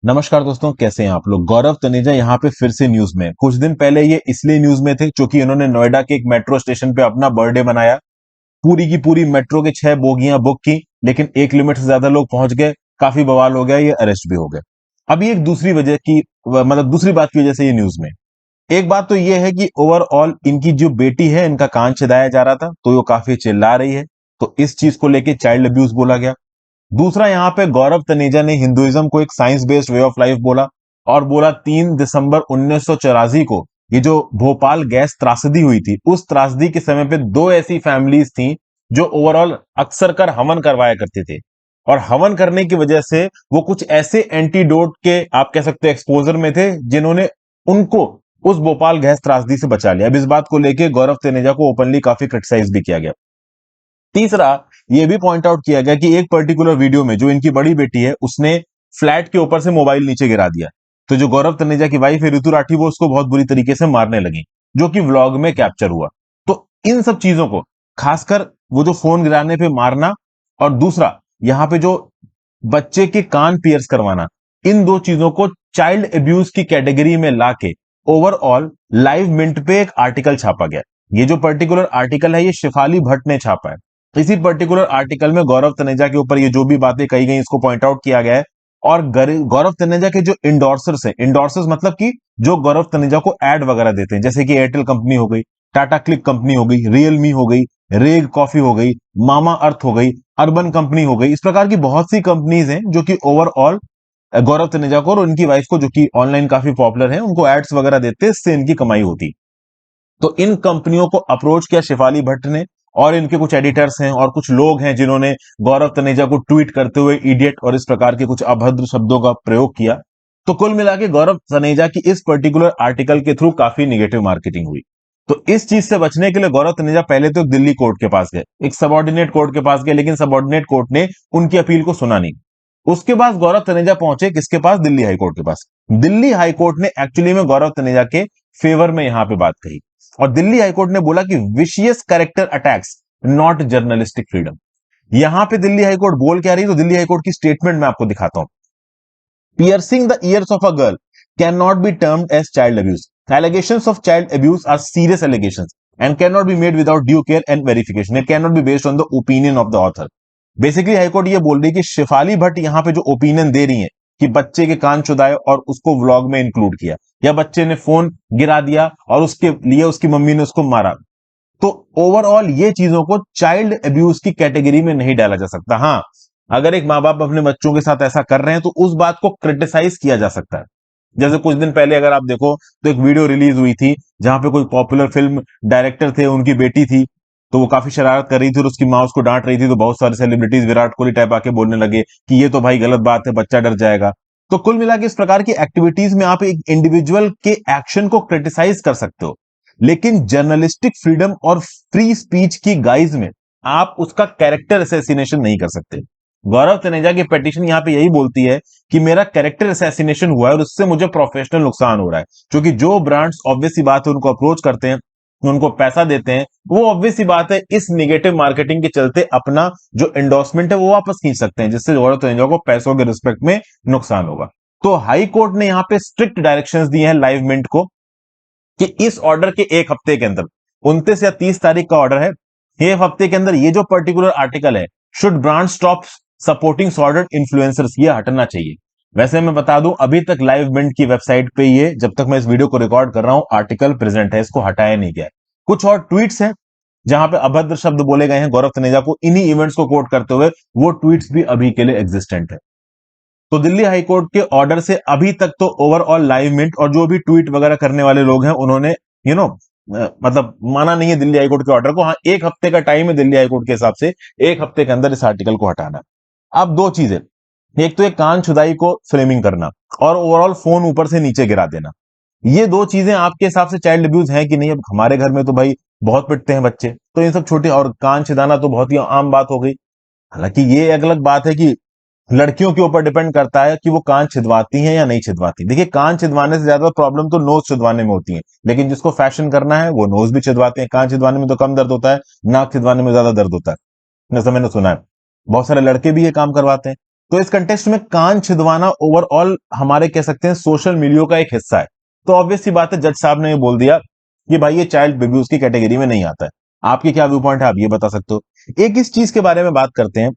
नमस्कार दोस्तों, कैसे हैं आप लोग। गौरव तनेजा यहाँ पे फिर से न्यूज में। कुछ दिन पहले ये इसलिए न्यूज में थे क्योंकि इन्होंने नोएडा के एक मेट्रो स्टेशन पे अपना बर्थडे मनाया। पूरी की पूरी मेट्रो के 6 बोगियां बुक की, लेकिन एक लिमिट से ज्यादा लोग पहुंच गए। काफी बवाल हो गया, ये अरेस्ट भी हो गए। अभी एक दूसरी वजह की मतलब दूसरी बात की वजह से ये न्यूज में। एक बात तो ये है कि ओवरऑल इनकी जो बेटी है, इनका कान छिदाया जा रहा था, तो वो काफी चिल्ला रही है, तो इस चीज को लेके चाइल्ड अब्यूज बोला गया। दूसरा, यहाँ पे गौरव तनेजा ने हिंदुइज्म को एक science based way of life बोला, और बोला 3 दिसंबर 1984 को ये जो भोपाल गैस त्रासदी हुई थी, उस त्रासदी के समय पे दो ऐसी फैमिलीज थी जो ओवरऑल अक्सर कर हवन करवाया करते थे, और हवन करने की वजह से वो कुछ ऐसे एंटीडोट के, आप कह सकते हो, एक्सपोजर में थे, जिन्होंने उनको उस भोपाल गैस त्रासदी से बचा लिया। अब इस बात को लेकर गौरव तनेजा को ओपनली काफी क्रिटिसाइज भी किया गया। तीसरा, यह भी पॉइंट आउट किया गया कि एक पर्टिकुलर वीडियो में जो इनकी बड़ी बेटी है, उसने फ्लैट के ऊपर से मोबाइल नीचे गिरा दिया, तो जो गौरव तनेजा की वाइफ है ऋतु राठी, वो उसको बहुत बुरी तरीके से मारने लगी, जो कि व्लॉग में कैप्चर हुआ। तो इन सब चीजों को, खासकर वो जो फोन गिराने पे मारना, और दूसरा यहां पे जो बच्चे के कान पियर्स करवाना, इन दो चीजों को चाइल्ड अब्यूज की कैटेगरी में लाके ओवरऑल लाइव मिंट पे एक आर्टिकल छापा गया। ये जो पर्टिकुलर आर्टिकल है, ये शिफाली भट्ट ने छापा है। इसी पर्टिकुलर आर्टिकल में गौरव तनेजा के ऊपर ये जो भी बातें कही गई, इसको पॉइंट आउट किया गया है। और गौरव तनेजा के जो इंडोर्सर्स हैं, इंडोर्सर्स मतलब कि जो गौरव तनेजा को एड वगैरह देते हैं, जैसे कि एयरटेल कंपनी हो गई, टाटा क्लिक कंपनी हो गई, रियलमी हो गई, रेग कॉफी हो गई, मामा अर्थ हो गई, अर्बन कंपनी हो गई, इस प्रकार की बहुत सी कंपनीज हैं जो कि ओवरऑल गौरव तनेजा को और उनकी वाइफ को, जो कि ऑनलाइन काफी पॉपुलर है, उनको एड्स वगैरह देते, इससे इनकी कमाई होती। तो इन कंपनियों को अप्रोच किया शिफाली भट्ट ने, और इनके कुछ एडिटर्स हैं और कुछ लोग हैं जिन्होंने गौरव तनेजा को ट्वीट करते हुए इडियट और इस प्रकार के कुछ अभद्र शब्दों का प्रयोग किया। तो कुल मिला के गौरव तनेजा की इस पर्टिकुलर आर्टिकल के थ्रू काफी निगेटिव मार्केटिंग हुई। तो इस चीज से बचने के लिए गौरव तनेजा पहले तो दिल्ली कोर्ट के पास गए, एक सबॉर्डिनेट कोर्ट के पास गए, लेकिन सबॉर्डिनेट कोर्ट ने उनकी अपील को सुना नहीं। उसके बाद गौरव तनेजा पहुंचे किसके पास? दिल्ली हाईकोर्ट के पास। दिल्ली हाईकोर्ट ने एक्चुअली में गौरव तनेजा के फेवर में यहां पे बात कही, और दिल्ली हाईकोर्ट ने बोला कि vicious character attacks, not journalistic freedom. यहां पे दिल्ली हाईकोर्ट बोल क्या रही है, तो दिल्ली हाईकोर्ट की स्टेटमेंट मैं आपको दिखाता हूं। Piercing the ears of a girl cannot be termed as child abuse. Allegations of child abuse are serious allegations and cannot be made without due care and verification. It cannot be based on the opinion of the author. Basically high court ये बोल रही है कि शिफाली भट्ट यहां पे जो opinion दे रही है कि बच्चे के कान चुदाए और उसको व्लॉग में इंक्लूड किया, या बच्चे ने फोन गिरा दिया और उसके लिए उसकी मम्मी ने उसको मारा, तो ओवरऑल ये चीजों को चाइल्ड अब्यूज की कैटेगरी में नहीं डाला जा सकता। हाँ, अगर एक माँ बाप अपने बच्चों के साथ ऐसा कर रहे हैं तो उस बात को क्रिटिसाइज किया जा सकता है। जैसे कुछ दिन पहले अगर आप देखो तो एक वीडियो रिलीज हुई थी जहां पे कोई पॉपुलर फिल्म डायरेक्टर थे, उनकी बेटी थी, तो वो काफी शरारत कर रही थी और उसकी माँ उसको डांट रही थी, तो बहुत सारे सेलिब्रिटीज विराट कोहली टाइप आके बोलने लगे कि ये तो भाई गलत बात है, बच्चा डर जाएगा। तो कुल मिला के इस प्रकार की एक्टिविटीज में आप एक इंडिविजुअल के एक्शन को क्रिटिसाइज कर सकते हो, लेकिन जर्नलिस्टिक फ्रीडम और फ्री स्पीच की गाइज में आप उसका कैरेक्टर असैसिनेशन नहीं कर सकते। गौरव तनेजा की पिटीशन यहां पे यही बोलती है कि मेरा कैरेक्टर असैसिनेशन हुआ है और उससे मुझे प्रोफेशनल नुकसान हो रहा है, क्योंकि जो ब्रांड्स ऑब्वियस सी बात है उनको अप्रोच करते हैं, उनको पैसा देते हैं, वो ऑब्वियस सी बात है इस निगेटिव मार्केटिंग के चलते अपना जो एंडोर्समेंट है वो वापस खींच सकते हैं, जिससे गौरव तनेजा को पैसों के रिस्पेक्ट में नुकसान होगा। तो हाई कोर्ट ने यहां पे स्ट्रिक्ट डायरेक्शंस दी हैं लाइव मिंट को कि इस ऑर्डर के एक हफ्ते के अंदर, 29 या 30 तारीख का ऑर्डर है, एक हफ्ते के अंदर ये जो पर्टिकुलर आर्टिकल है, should brand stop supporting sordid influencers, ये हटना चाहिए। वैसे मैं बता दूं, अभी तक लाइव मिंट की वेबसाइट पे ये, जब तक मैं इस वीडियो को रिकॉर्ड कर रहा हूं, आर्टिकल प्रेजेंट है, इसको हटाया नहीं गया है। कुछ और ट्वीट्स हैं जहां पे अभद्र शब्द बोले गए हैं गौरव तनेजा को इन्हीं इवेंट्स को कोट करते हुए, वो ट्वीट्स भी अभी के लिए एग्जिस्टेंट है। तो दिल्ली हाईकोर्ट के ऑर्डर से अभी तक तो ओवरऑल लाइव मिंट और जो भी ट्वीट वगैरह करने वाले लोग हैं, उन्होंने मतलब माना नहीं है दिल्ली हाईकोर्ट के ऑर्डर को। हाँ, एक हफ्ते का टाइम है दिल्ली हाईकोर्ट के हिसाब से, एक हफ्ते के अंदर इस आर्टिकल को हटाना। अब दो चीजें, एक तो एक कान छुदाई को फ्रेमिंग करना, और ओवरऑल फोन ऊपर से नीचे गिरा देना, ये दो चीजें आपके हिसाब से चाइल्ड अब्यूज है कि नहीं? अब हमारे घर में तो भाई बहुत पिटते हैं बच्चे, तो इन सब छोटे, और कान छिदाना तो बहुत ही आम बात हो गई। हालांकि ये अलग बात है कि लड़कियों के ऊपर डिपेंड करता है कि वो कान छिदवाती हैं या नहीं छिदवाती। देखिए, कान छिदवाने से ज्यादा प्रॉब्लम तो नोज छिदवाने में होती है, लेकिन जिसको फैशन करना है वो नोज भी छिदवाते हैं। कान छिदवाने में तो कम दर्द होता है, नाक छिदवाने में ज्यादा दर्द होता है, ऐसा मैंने सुना है। बहुत सारे लड़के भी ये काम करवाते हैं। तो इस कंटेक्स्ट में कान छिदवाना ओवरऑल हमारे कह सकते हैं सोशल मीडिया का एक हिस्सा है। तो ऑब्वियस सी बात है, जज साहब ने ये बोल दिया कि भाई ये चाइल्ड अब्यूज की कैटेगरी में नहीं आता है। आपके क्या व्यू पॉइंट है, आप ये बता सकते हो। एक इस चीज के बारे में बात करते हैं,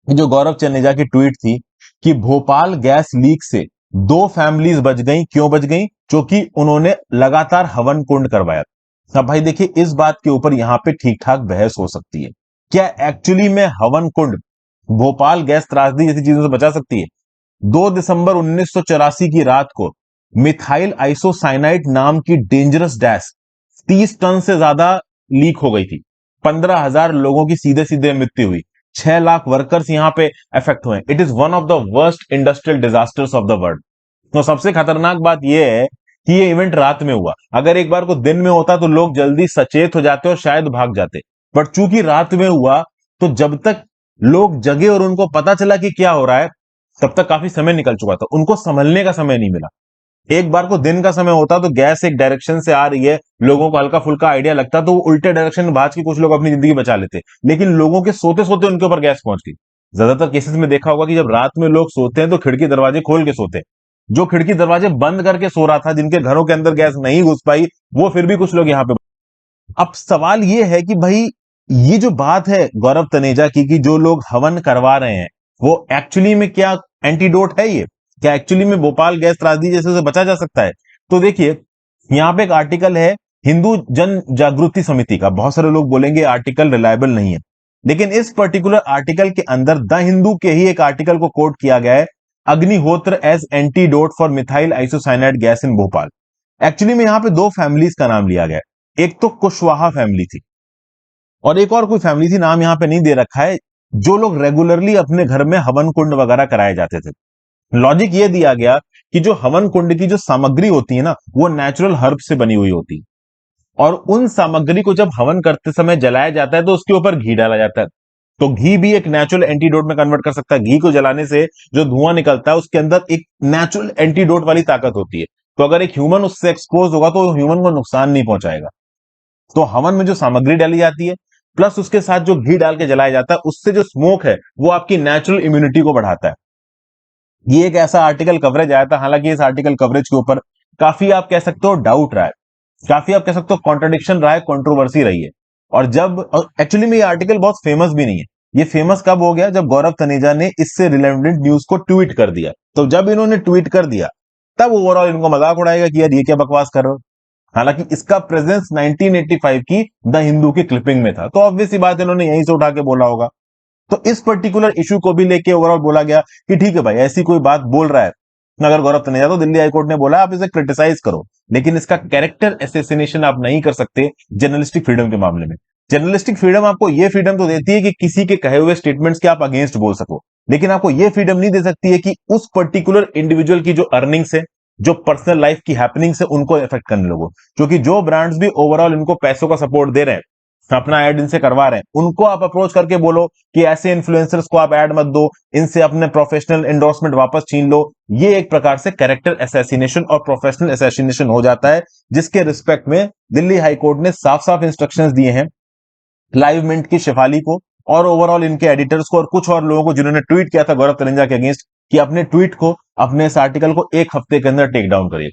जो गौरव चन्नेजा की ट्वीट थी कि भोपाल गैस लीक से 2 फैमिलीज बच गई। क्यों बच गई? क्योंकि उन्होंने लगातार हवन कुंड करवाया। अब भाई देखिए, इस बात के ऊपर यहां पे ठीक ठाक बहस हो सकती है। क्या एक्चुअली में हवन कुंड भोपाल गैस त्रासदी जैसी चीजों से बचा सकती है? 2 दिसंबर 1984 की रात को मिथाइल आइसोसाइनाइड नाम की डेंजरस गैस 30 टन से ज्यादा लीक हो गई थी। 15,000 लोगों की सीधे सीधे मृत्यु हुई। 6 लाख वर्कर्स यहां पे अफेक्ट हुए। It is one of the worst industrial disasters of the world. तो सबसे खतरनाक बात यह है कि ये इवेंट रात में हुआ। अगर एक बार को दिन में होता तो लोग जल्दी सचेत हो जाते और शायद भाग जाते, बट चूंकि रात में हुआ तो जब तक लोग जगे और उनको पता चला कि क्या हो रहा है, तब तक काफी समय निकल चुका था। उनको संभलने का समय नहीं मिला। एक बार को दिन का समय होता तो गैस एक डायरेक्शन से आ रही है, लोगों को हल्का फुल्का आइडिया लगता तो वो उल्टे डायरेक्शन में भाग के कुछ लोग अपनी जिंदगी बचा लेते, लेकिन लोगों के सोते सोते उनके ऊपर गैस पहुंच गई। ज्यादातर केसेस में देखा होगा कि जब रात में लोग सोते हैं तो खिड़की दरवाजे खोल के सोते हैं। जो खिड़की दरवाजे बंद करके सो रहा था, जिनके घरों के अंदर गैस नहीं घुस पाई, वो फिर भी कुछ लोग यहां पे। अब सवाल ये है कि भाई ये जो बात है गौरव तनेजा की कि जो लोग हवन करवा रहे हैं वो एक्चुअली में क्या एंटीडोट है? ये क्या एक्चुअली में भोपाल गैस त्रासदी जैसे से बचा जा सकता है? तो देखिए, यहां पे एक आर्टिकल है हिंदू जन जागृति समिति का। बहुत सारे लोग बोलेंगे आर्टिकल रिलायबल नहीं है, लेकिन इस पर्टिकुलर आर्टिकल के अंदर द हिंदू के ही एक आर्टिकल को कोट किया गया है, agnihotra as antidote for methyl isocyanide gas in Bhopal. Actually में यहां पे 2 फैमिलीज का नाम लिया गया है। एक तो कुशवाहा फैमिली थी और एक और कोई फैमिली थी, नाम यहां पे नहीं दे रखा है, जो लोग रेगुलरली अपने घर में हवन कुंड वगैरह कराए जाते थे। लॉजिक ये दिया गया कि जो हवन कुंड की जो सामग्री होती है ना, वो नेचुरल हर्ब से बनी हुई होती है, और उन सामग्री को जब हवन करते समय जलाया जाता है तो उसके ऊपर घी डाला जाता है। तो घी भी एक नेचुरल एंटीडोट में कन्वर्ट कर सकता है। घी को जलाने से जो धुआं निकलता है उसके अंदर एक नेचुरल एंटीडोट वाली ताकत होती है। तो अगर एक ह्यूमन उससे एक्सपोज होगा तो ह्यूमन को नुकसान नहीं पहुंचाएगा। तो हवन में जो सामग्री डाली जाती है प्लस उसके साथ जो घी डाल के जलाया जाता है, उससे जो स्मोक है वो आपकी नेचुरल इम्यूनिटी को बढ़ाता है। ये एक ऐसा आर्टिकल कवरेज आया था, हालांकि इस आर्टिकल कवरेज के ऊपर काफी आप कह सकते हो डाउट रहा है, काफी आप कह सकते हो कॉन्ट्रडिक्शन रहा है, कंट्रोवर्सी रही है। और जब एक्चुअली में ये आर्टिकल बहुत फेमस भी नहीं है। ये फेमस कब हो गया? जब गौरव तनेजा ने इससे रिलेवेंट न्यूज को ट्वीट कर दिया। तो जब इन्होंने ट्वीट कर दिया तब ओवरऑल इनको मजाक उड़ाएगा कि यार ये क्या बकवास कर रहे हो। हालांकि इसका प्रेजेंस 1985 की द हिंदू की क्लिपिंग में था, तो ऑब्वियस सी बात इन्होंने यहीं से उठा के बोला होगा। तो इस पर्टिकुलर इशू को भी लेके ओवरऑल बोला गया कि ठीक है भाई, ऐसी कोई बात बोल रहा है अगर गौरव तनेजा, तो दिल्ली हाईकोर्ट ने बोला आप इसे क्रिटिसाइज करो, लेकिन इसका कैरेक्टर एसेसिनेशन आप नहीं कर सकते जर्नलिस्टिक फ्रीडम के मामले में। जर्नलिस्टिक फ्रीडम आपको यह फ्रीडम तो देती है कि किसी के कहे हुए स्टेटमेंट्स के आप अगेंस्ट बोल सको, लेकिन आपको यह फ्रीडम नहीं दे सकती है कि उस पर्टिकुलर इंडिविजुअल की जो अर्निंग्स है, जो पर्सनल लाइफ की हैपनिंग्स है, उनको इफेक्ट करने लगो। क्योंकि जो ब्रांड्स भी ओवरऑल इनको पैसों का सपोर्ट दे रहे हैं, अपना एड इनसे करवा रहे हैं, उनको आप अप्रोच करके बोलो कि ऐसे इन्फ्लुएंसर्स को आप एड मत दो, इनसे अपने प्रोफेशनल एंडोर्समेंट वापस छीन लो। ये एक प्रकार से कैरेक्टर असैसिनेशन और प्रोफेशनल असैसिनेशन हो जाता है, जिसके रिस्पेक्ट में दिल्ली हाईकोर्ट ने साफ साफ इंस्ट्रक्शंस दिए हैं लाइव मिंट की शेफाली को और ओवरऑल इनके एडिटर्स को और कुछ और लोगों को जिन्होंने ट्वीट किया था गौरव तनेजा के अगेंस्ट, कि अपने ट्वीट को, अपने इस आर्टिकल को 1 हफ्ते के अंदर टेक डाउन करिए।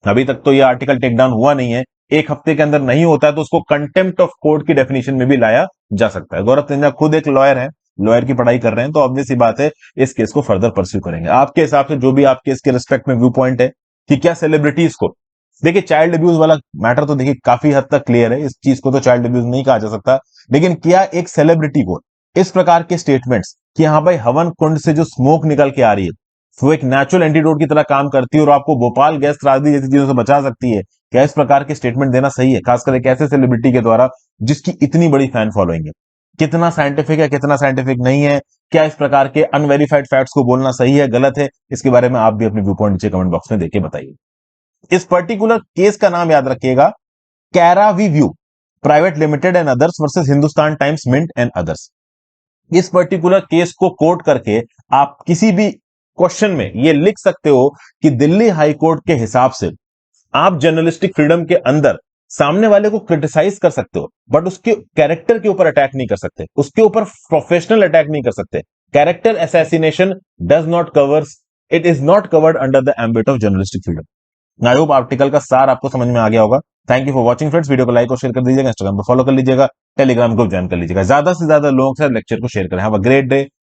अभी तक तो ये आर्टिकल टेक डाउन हुआ नहीं है। 1 हफ्ते के अंदर नहीं होता है तो उसको कंटेम्प्ट ऑफ कोर्ट की डेफिनेशन में भी लाया जा सकता है। गौरव तनेजा खुद एक लॉयर है, लॉयर की पढ़ाई कर रहे हैं, तो ऑब्वियस सी बात है इस केस को फर्दर परस्यू करेंगे। आपके हिसाब से जो भी आपके इसके रिस्पेक्ट में व्यू पॉइंट है कि क्या सेलिब्रिटीज को, देखिए चाइल्ड अब्यूज वाला मैटर तो देखिए काफी हद तक क्लियर है, इस चीज को तो चाइल्ड अब्यूज नहीं कहा जा सकता, लेकिन क्या एक सेलिब्रिटी को इस प्रकार के स्टेटमेंट्स कि हाँ भाई हवन कुंड से जो स्मोक निकल के आ रही है वो एक नेचुरल एंटीडोट की तरह काम करती है और आपको भोपाल गैस त्रासदी जैसी चीजों से बचा सकती है, क्या इस प्रकार के स्टेटमेंट देना सही है, खासकर एक ऐसे सेलिब्रिटी के द्वारा जिसकी इतनी बड़ी फैन फॉलोइंग है? कितना साइंटिफिक है, कितना साइंटिफिक नहीं है, क्या इस प्रकार के अनवेरिफाइड फैक्ट्स को बोलना सही है, गलत है? इसके बारे में आप भी अपने व्यू पॉइंट नीचे कमेंट बॉक्स में देके बताइए। इस पर्टिकुलर केस का नाम याद रखिएगा, Caravi view private limited and others versus Hindustan times mint and others. इस पर्टिकुलर केस को कोट करके आप किसी भी क्वेश्चन में ये लिख सकते हो कि दिल्ली हाई कोर्ट के हिसाब से आप जर्नलिस्टिक फ्रीडम के अंदर सामने वाले को क्रिटिसाइज कर सकते हो, बट उसके कैरेक्टर के ऊपर अटैक नहीं कर सकते, उसके ऊपर प्रोफेशनल अटैक नहीं कर सकते। Character assassination does not covers, it is not covered under the ambit of journalistic freedom. I hope article का सार आपको समझ में आ गया होगा। Thank you for watching friends, video को लाइक और शेयर कर दीजिएगा, इंस्टाग्राम पर फॉलो कर लीजिएगा, टेलीग्राम ग्रुप ज्वाइन कर लीजिएगा, ज्यादा से ज्यादा लोगों के साथ लेक्चर को शेयर करें। Have a great day.